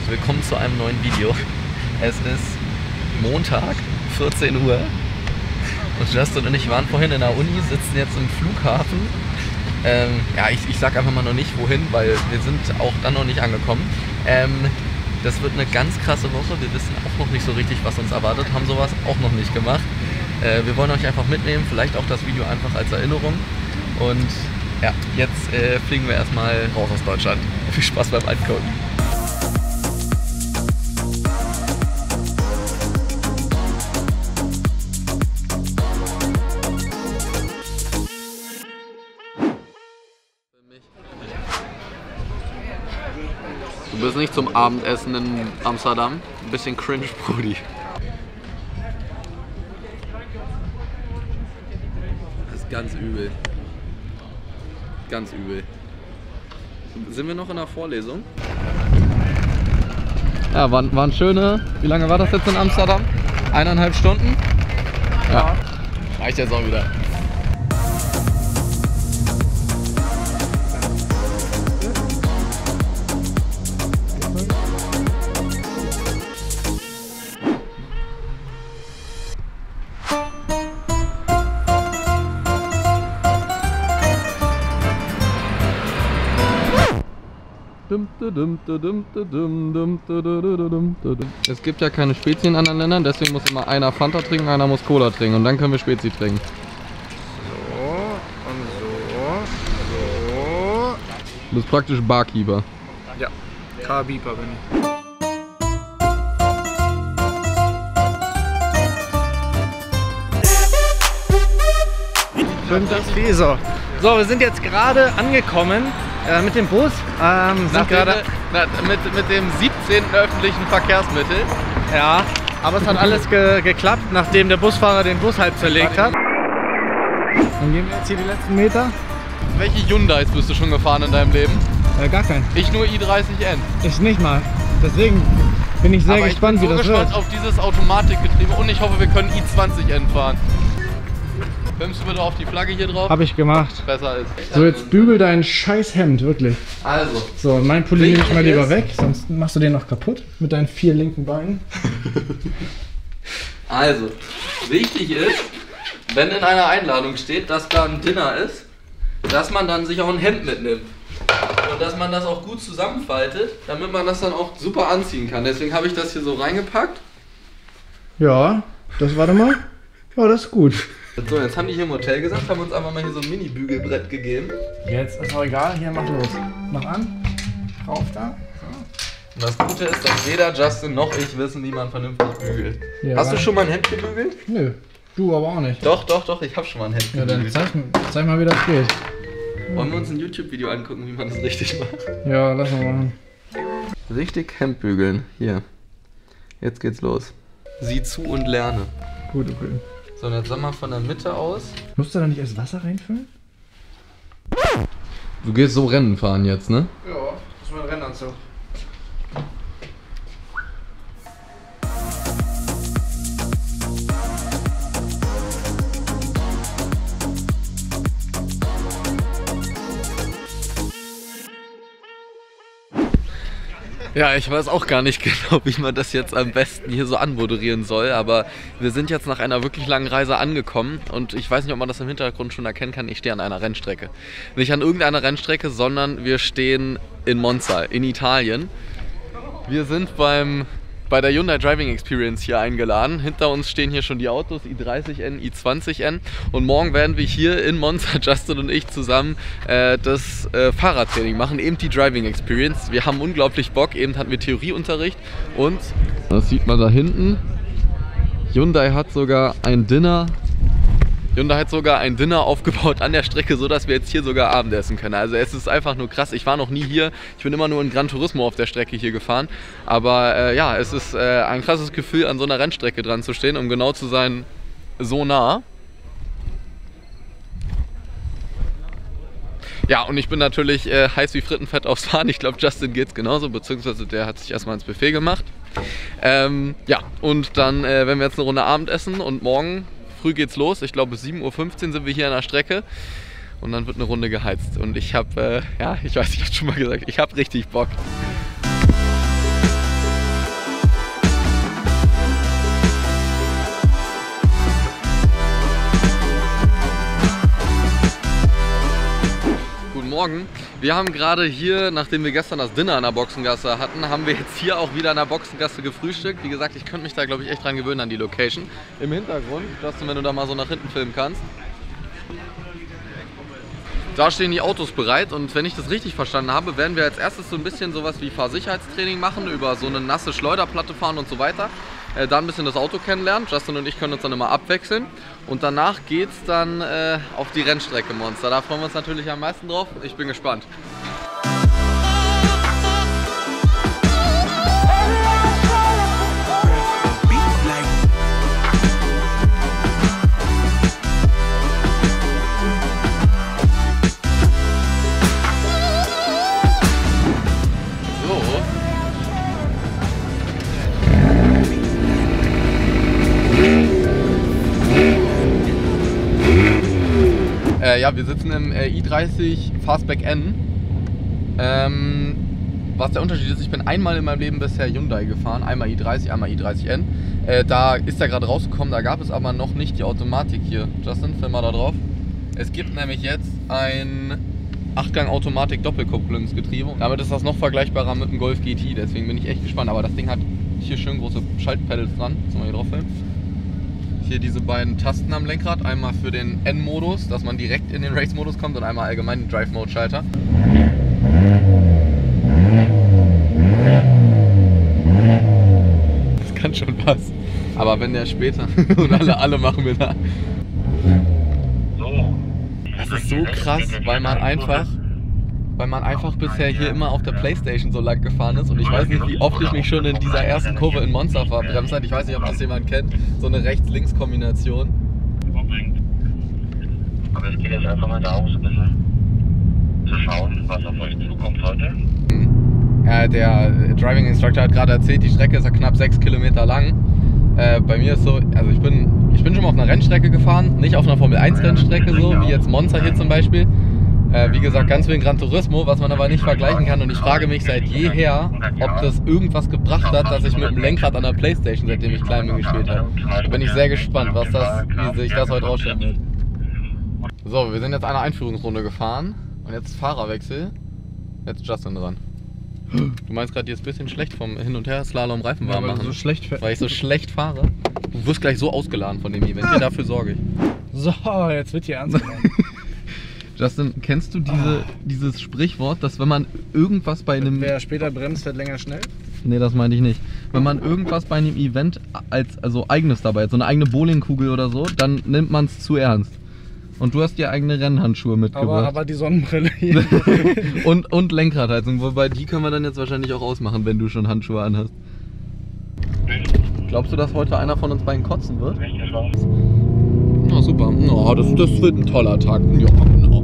willkommen zu einem neuen Video. Es ist Montag, 14 Uhr und Justin und ich waren vorhin in der Uni, sitzen jetzt im Flughafen. Ja, ich sag einfach mal noch nicht wohin, weil wir sind auch dann noch nicht angekommen. Das wird eine ganz krasse Woche, wir wissen auch noch nicht so richtig, was uns erwartet, haben sowas auch noch nicht gemacht. Wir wollen euch einfach mitnehmen, vielleicht auch das Video einfach als Erinnerung. Und ja, jetzt fliegen wir erstmal raus aus Deutschland. Viel Spaß beim Angucken. Du bist nicht zum Abendessen in Amsterdam. Ein bisschen cringe, Brudi. Das ist ganz übel. Ganz übel. Sind wir noch in der Vorlesung? Ja, waren schöne. Wie lange war das jetzt in Amsterdam? 1,5 Stunden? Ja. Reicht jetzt auch wieder. Es gibt ja keine Spezi in anderen Ländern, deswegen muss immer einer Fanta trinken, einer muss Cola trinken und dann können wir Spezi trinken. So und so. Du bist praktisch Barkeeper. Ja, K-Beeper bin ich. Schön, dass Leser. So, wir sind jetzt gerade angekommen mit dem Bus. Sind gerade mit dem 17. öffentlichen Verkehrsmittel. Ja, aber es hat alles geklappt, nachdem der Busfahrer den Bus halb zerlegt hat. Dann gehen wir jetzt hier die letzten Meter. Welche Hyundais bist du schon gefahren in deinem Leben? Gar kein. Ich nur i30N. Ich nicht mal. Deswegen bin ich sehr gespannt, wie das wird. Ich bin so gespannt auf dieses Automatikgetriebe und ich hoffe, wir können i20N fahren. Filmst du bitte auf die Flagge hier drauf? Hab ich gemacht. Besser ist. So, jetzt bügel dein scheiß Hemd, wirklich. Also. So, mein Pulli nehme ich mal lieber weg, sonst machst du den noch kaputt mit deinen 4 linken Beinen. Also, wichtig ist, wenn in einer Einladung steht, dass da ein Dinner ist, dass man dann sich auch ein Hemd mitnimmt. Und dass man das auch gut zusammenfaltet, damit man das dann auch super anziehen kann. Deswegen habe ich das hier so reingepackt. Ja, das warte mal. Ja, das ist gut. So, jetzt haben die hier im Hotel gesagt, haben uns einfach mal hier so ein Mini-Bügelbrett gegeben. Jetzt ist auch egal, hier mach los. Mach an, drauf da. Und das Gute ist, dass weder Justin noch ich wissen, wie man vernünftig bügelt. Ja, hast du schon mal ein Hemd gebügelt? Nö, du aber auch nicht. Doch, ich habe schon mal ein Hemd gebügelt. Ja, dann zeig mal, wie das geht. Wollen wir uns ein YouTube-Video angucken, wie man das richtig macht? Ja, lass mal machen. Richtig Hemd bügeln. Hier. Jetzt geht's los. Sieh zu und lerne. Gut, okay. So, und jetzt sag mal von der Mitte aus. Musst du da nicht erst Wasser reinfüllen? Du gehst so Rennen fahren jetzt, ne? Ja, das ist mein Rennanzug. Ja, ich weiß auch gar nicht genau, wie man das jetzt am besten hier so anmoderieren soll, aber wir sind jetzt nach einer wirklich langen Reise angekommen und ich weiß nicht, ob man das im Hintergrund schon erkennen kann, ich stehe an einer Rennstrecke. Nicht an irgendeiner Rennstrecke, sondern wir stehen in Monza, in Italien. Wir sind bei der Hyundai Driving Experience hier eingeladen. Hinter uns stehen hier schon die Autos, i30N, i20N. Und morgen werden wir hier in Monza, Justin und ich, zusammen das Fahrradtraining machen, eben die Driving Experience. Wir haben unglaublich Bock, eben hatten wir Theorieunterricht. Und das sieht man da hinten. Hyundai hat sogar ein Dinner aufgebaut an der Strecke, so dass wir jetzt hier sogar Abendessen können. Also es ist einfach nur krass. Ich war noch nie hier. Ich bin immer nur in Gran Turismo auf der Strecke hier gefahren. Aber ja, es ist ein krasses Gefühl, an so einer Rennstrecke dran zu stehen, um genau zu sein, so nah. Ja, und ich bin natürlich heiß wie Frittenfett aufs Fahren. Ich glaube, Justin geht's genauso, beziehungsweise der hat sich erstmal ins Buffet gemacht. Ja, und dann werden wir jetzt eine Runde Abendessen und morgen früh geht's los. Ich glaube, bis 7:15 Uhr sind wir hier an der Strecke. Und dann wird eine Runde geheizt. Und ich habe, ja, ich weiß, ich habe schon mal gesagt, ich habe richtig Bock. Morgen. Wir haben gerade hier, nachdem wir gestern das Dinner an der Boxengasse hatten, haben wir jetzt hier auch wieder an der Boxengasse gefrühstückt. Wie gesagt, ich könnte mich da, glaube ich, echt dran gewöhnen an die Location. Im Hintergrund, Justin, wenn du da mal so nach hinten filmen kannst. Da stehen die Autos bereit und wenn ich das richtig verstanden habe, werden wir als erstes so ein bisschen sowas wie Fahrsicherheitstraining machen, über so eine nasse Schleuderplatte fahren und so weiter. Da ein bisschen das Auto kennenlernen. Justin und ich können uns dann immer abwechseln. Und danach geht es dann auf die Rennstrecke Monza. Da freuen wir uns natürlich am meisten drauf. Ich bin gespannt. Ja, wir sitzen im i30 Fastback N. Was der Unterschied ist, ich bin einmal in meinem Leben bisher Hyundai gefahren, einmal i30, einmal i30N. Da ist er gerade rausgekommen, da gab es aber noch nicht die Automatik hier. Justin, film mal da drauf. Es gibt nämlich jetzt ein 8-Gang-Automatik Doppelkupplungsgetriebe. Damit ist das noch vergleichbarer mit dem Golf GT, deswegen bin ich echt gespannt. Aber das Ding hat hier schön große Schaltpedals dran. Jetzt mal hier drauf filmen. Hier diese beiden Tasten am Lenkrad, einmal für den N-Modus, dass man direkt in den Race-Modus kommt und einmal allgemein den Drive-Mode-Schalter. Das kann schon was, aber wenn der später und alle machen wir da. Das ist so krass, weil man einfach bisher hier immer auf der Playstation so lang gefahren ist und ich weiß nicht, wie oft ich mich schon in dieser ersten Kurve in Monza verbremst hat. Ich weiß nicht, ob das jemand kennt, so eine Rechts-Links-Kombination. Aber es geht jetzt einfach mal darum, so ein bisschen zu schauen, was auf euch zukommt heute. Der Driving Instructor hat gerade erzählt, die Strecke ist ja knapp 6 Kilometer lang. Bei mir ist so, also ich bin schon mal auf einer Rennstrecke gefahren, nicht auf einer Formel 1 Rennstrecke so, wie jetzt Monza hier zum Beispiel. Wie gesagt, ganz viel Gran Turismo, was man aber nicht vergleichen kann und ich frage mich seit jeher, ob das irgendwas gebracht hat, dass ich mit dem Lenkrad an der Playstation, seitdem ich klein bin, gespielt habe. Da bin ich sehr gespannt, wie sich das heute ausstellen wird. So, wir sind jetzt eine Einführungsrunde gefahren und jetzt Fahrerwechsel. Jetzt ist Justin dran. Du meinst gerade, dir ist ein bisschen schlecht vom Hin- und Her-Slalom Reifen warm machen, weil ich so schlecht fahre. Du wirst gleich so ausgeladen von dem Event, hier dafür sorge ich. So, jetzt wird hier ernst genommen. Justin, kennst du dieses Sprichwort, dass wenn man irgendwas bei einem... Wer später bremst, fährt länger schnell? Nee, das meinte ich nicht. Wenn man irgendwas bei einem Event also eigenes dabei hat, so eine eigene Bowlingkugel oder so, dann nimmt man es zu ernst. Und du hast dir eigene Rennhandschuhe mitgebracht. Aber die Sonnenbrille hier. und Lenkradheizung, wobei die können wir dann jetzt wahrscheinlich auch ausmachen, wenn du schon Handschuhe anhast. Glaubst du, dass heute einer von uns beiden kotzen wird? Na super, das wird ein toller Tag. Ja, genau.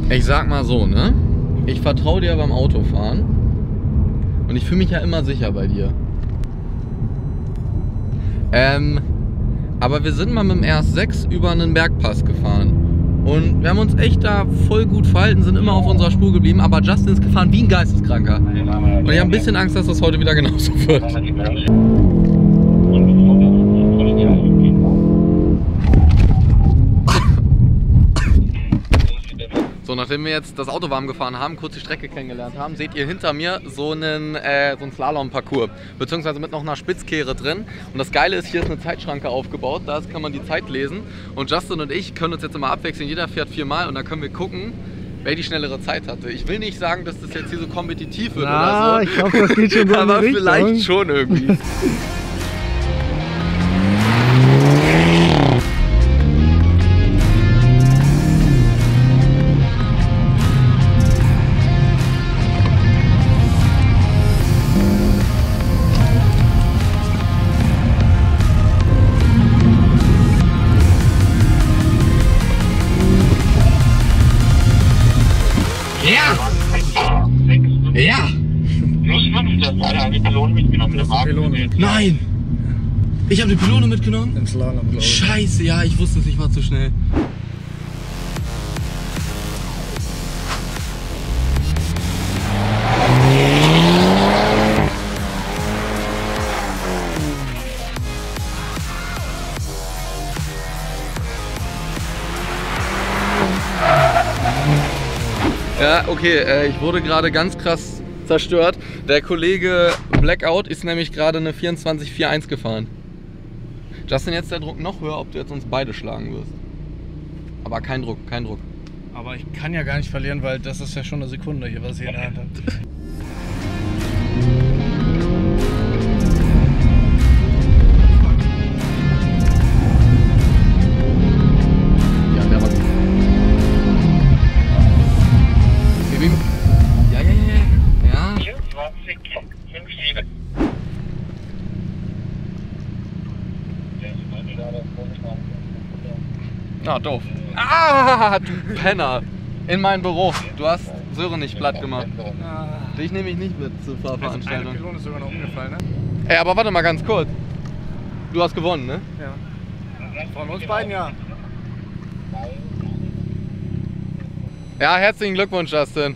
Ich sag mal so, ne? Ich vertraue dir beim Autofahren und ich fühle mich ja immer sicher bei dir. Aber wir sind mal mit dem RS6 über einen Bergpass gefahren. Und wir haben uns echt da voll gut verhalten, sind immer auf unserer Spur geblieben, aber Justin ist gefahren wie ein Geisteskranker. Und ich habe ein bisschen Angst, dass das heute wieder genauso wird. So, nachdem wir jetzt das Auto warm gefahren haben, kurz die Strecke kennengelernt haben, seht ihr hinter mir so einen Slalom-Parcours, beziehungsweise mit noch einer Spitzkehre drin. Und das Geile ist, hier ist eine Zeitschranke aufgebaut, da kann man die Zeit lesen. Und Justin und ich können uns jetzt immer abwechseln, jeder fährt 4-mal und dann können wir gucken, wer die schnellere Zeit hatte. Ich will nicht sagen, dass das jetzt hier so kompetitiv wird oder so. Ich glaube, das geht schon so aber vielleicht schon irgendwie. Ja! Plus 5, der hat eine Pylone mitgenommen. Nein! Ich habe eine Pylone mitgenommen? Im Slalom, glaube ich. Scheiße, ja, ich wusste es, ich war zu schnell. Ja, Ja, okay, ich wurde gerade ganz krass zerstört. Der Kollege Blackout ist nämlich gerade eine 24.41 gefahren. Justin, jetzt der Druck noch höher, ob du jetzt uns beide schlagen wirst. Aber kein Druck, kein Druck. Aber ich kann ja gar nicht verlieren, weil das ist ja schon eine Sekunde hier, was ich in der Hand habe. Ah, doof. Ah, du Penner. In mein Büro. Du hast Sören nicht platt gemacht. Dich nehme ich nicht mit zur Fahrveranstaltung. Eine Pylon ist sogar noch umgefallen, ne? Ey, aber warte mal ganz kurz. Du hast gewonnen, ne? Ja. Von uns beiden, ja. Ja, herzlichen Glückwunsch, Justin.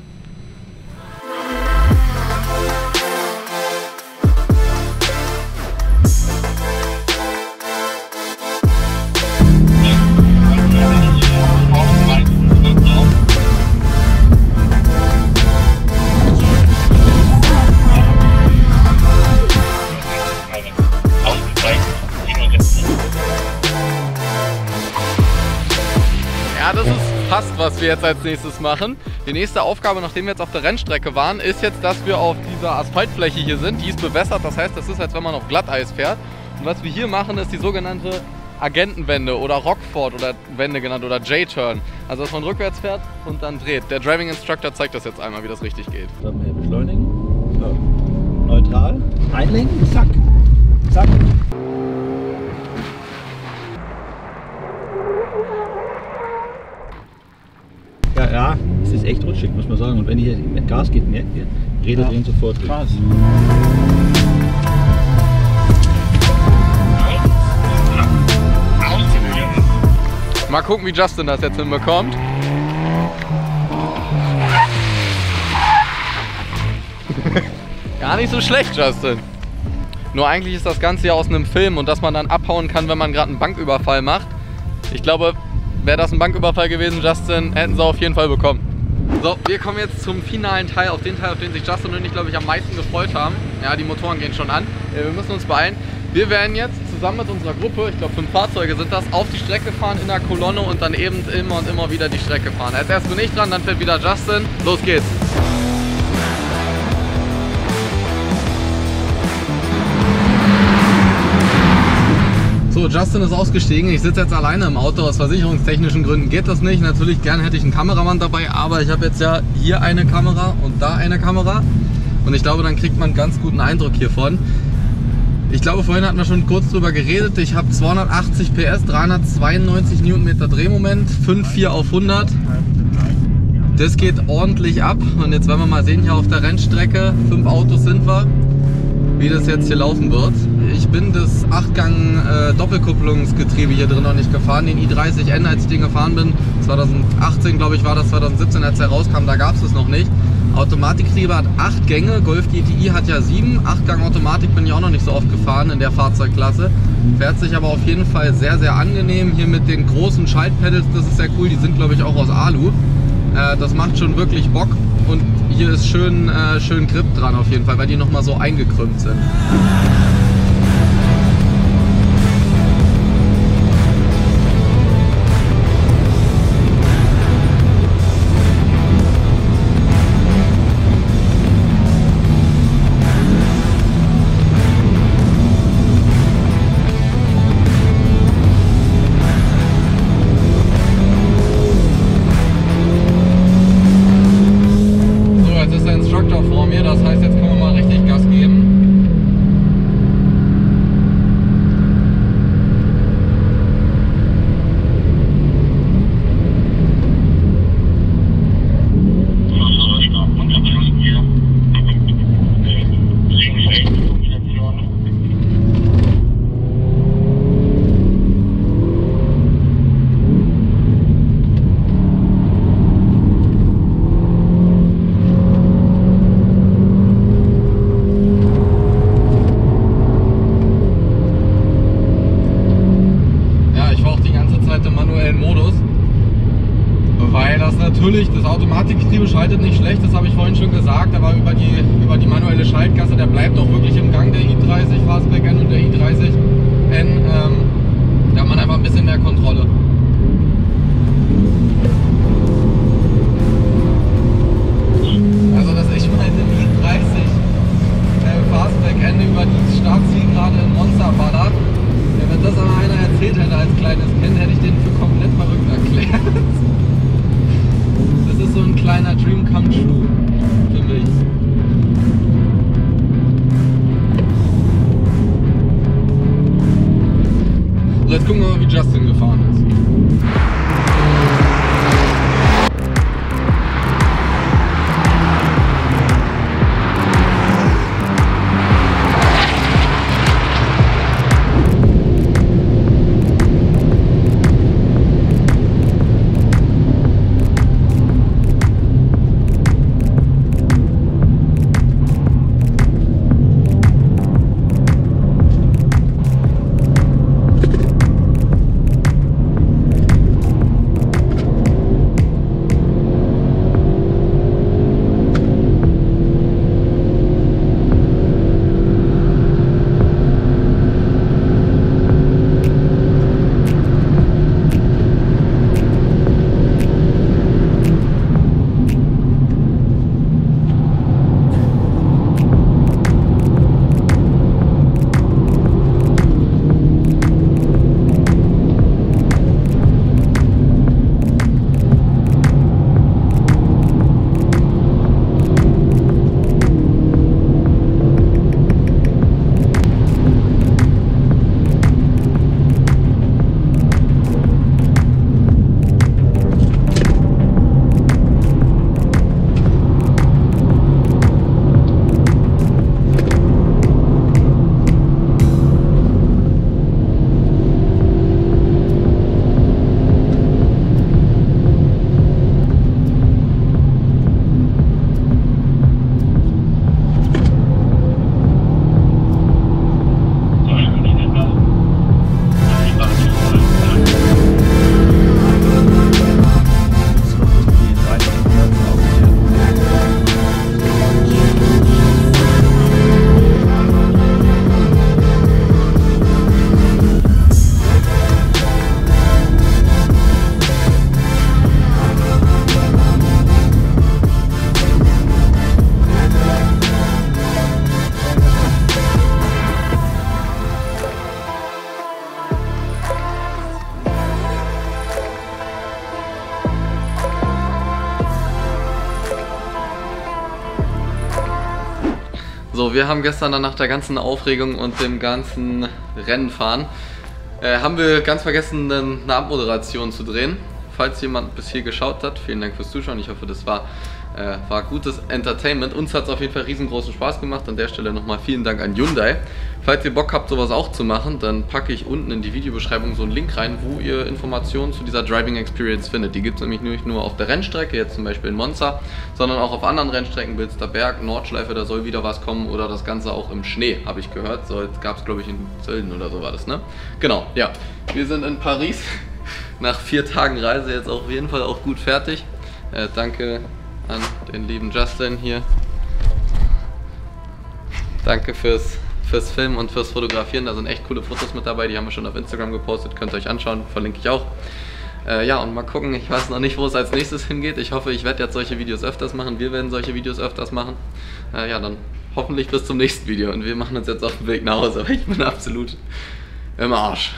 Ja, das ist fast, was wir jetzt als nächstes machen. Die nächste Aufgabe, nachdem wir jetzt auf der Rennstrecke waren, ist jetzt, dass wir auf dieser Asphaltfläche hier sind. Die ist bewässert, das heißt, das ist, als wenn man auf Glatteis fährt. Und was wir hier machen, ist die sogenannte Agentenwende oder Rockford oder Wende genannt oder J-Turn. Also, dass man rückwärts fährt und dann dreht. Der Driving Instructor zeigt das jetzt einmal, wie das richtig geht. Dann hier beschleunigen. So. Neutral. Einlenken. Zack. Zack. Ja, es ist echt rutschig, muss man sagen. Und wenn hier mit Gas geht, merkt ihr, Räder drehen sofort. Krass. Mal gucken, wie Justin das jetzt hinbekommt. Gar nicht so schlecht, Justin. Nur eigentlich ist das Ganze ja aus einem Film und dass man dann abhauen kann, wenn man gerade einen Banküberfall macht. Ich glaube, wäre das ein Banküberfall gewesen, Justin, hätten sie auf jeden Fall bekommen. So, wir kommen jetzt zum finalen Teil, auf den sich Justin und ich, glaube ich, am meisten gefreut haben. Ja, die Motoren gehen schon an. Wir müssen uns beeilen. Wir werden jetzt zusammen mit unserer Gruppe, ich glaube 5 Fahrzeuge sind das, auf die Strecke fahren in der Kolonne und dann eben immer und immer wieder die Strecke fahren. Als erstes bin ich dran, dann fährt wieder Justin. Los geht's! So, Justin ist ausgestiegen. Ich sitze jetzt alleine im Auto. Aus versicherungstechnischen Gründen geht das nicht. Natürlich gern hätte ich einen Kameramann dabei, aber ich habe jetzt ja hier eine Kamera und da eine Kamera. Und ich glaube, dann kriegt man einen ganz guten Eindruck hiervon. Ich glaube, vorhin hatten wir schon kurz drüber geredet. Ich habe 280 PS, 392 Newtonmeter Drehmoment, 5,4 auf 100. Das geht ordentlich ab. Und jetzt werden wir mal sehen, hier auf der Rennstrecke, 5 Autos sind wir, wie das jetzt hier laufen wird. Ich bin das 8-Gang Doppelkupplungsgetriebe hier drin noch nicht gefahren, den i30N, als ich den gefahren bin. 2018, glaube ich, war das, 2017, als er rauskam, da gab es es noch nicht. Automatikgetriebe hat 8 Gänge, Golf GTI hat ja 7. 8-Gang Automatik bin ich auch noch nicht so oft gefahren in der Fahrzeugklasse. Fährt sich aber auf jeden Fall sehr, sehr angenehm. Hier mit den großen Schaltpedals, das ist sehr cool, die sind, glaube ich, auch aus Alu. Das macht schon wirklich Bock und hier ist schön Grip dran auf jeden Fall, weil die nochmal so eingekrümmt sind. Taktikgetriebe schaltet nicht schlecht, das habe ich vorhin schon gesagt, aber über die manuelle Schaltgasse, der bleibt auch wirklich im Gang, der i30 Fastback N und der i30 N. Da hat man einfach ein bisschen mehr Kontrolle. Also, dass ich meine i30 Fastback N über die Startzielgerade in Monza ballert, wenn das aber einer erzählt hätte als kleines Kind, hätte ich den für komplett verrückt erklärt. Das ist so ein kleiner Dream come true für mich. So, jetzt gucken wir mal, wie Justin gefahren ist. So, wir haben gestern dann nach der ganzen Aufregung und dem ganzen Rennenfahren haben wir ganz vergessen, eine Abmoderation zu drehen. Falls jemand bis hier geschaut hat, vielen Dank fürs Zuschauen. Ich hoffe, das war gutes Entertainment. Uns hat es auf jeden Fall riesengroßen Spaß gemacht. An der Stelle nochmal vielen Dank an Hyundai. Falls ihr Bock habt, sowas auch zu machen, dann packe ich unten in die Videobeschreibung so einen Link rein, wo ihr Informationen zu dieser Driving Experience findet. Die gibt es nämlich nicht nur auf der Rennstrecke, jetzt zum Beispiel in Monza, sondern auch auf anderen Rennstrecken, Bilster Berg, Nordschleife, da soll wieder was kommen oder das Ganze auch im Schnee, habe ich gehört. So, jetzt gab es, glaube ich, in Sölden oder so war das, ne? Genau, ja. Wir sind in Paris. Nach 4 Tagen Reise jetzt auf jeden Fall auch gut fertig. Danke an den lieben Justin hier. Danke fürs Filmen und fürs Fotografieren. Da sind echt coole Fotos mit dabei, die haben wir schon auf Instagram gepostet. Könnt ihr euch anschauen, verlinke ich auch. Ja, und mal gucken, ich weiß noch nicht, wo es als nächstes hingeht. Ich hoffe, ich werde jetzt solche Videos öfters machen. Wir werden solche Videos öfters machen. Ja, dann hoffentlich bis zum nächsten Video. Und wir machen uns jetzt auf den Weg nach Hause, weil ich bin absolut im Arsch.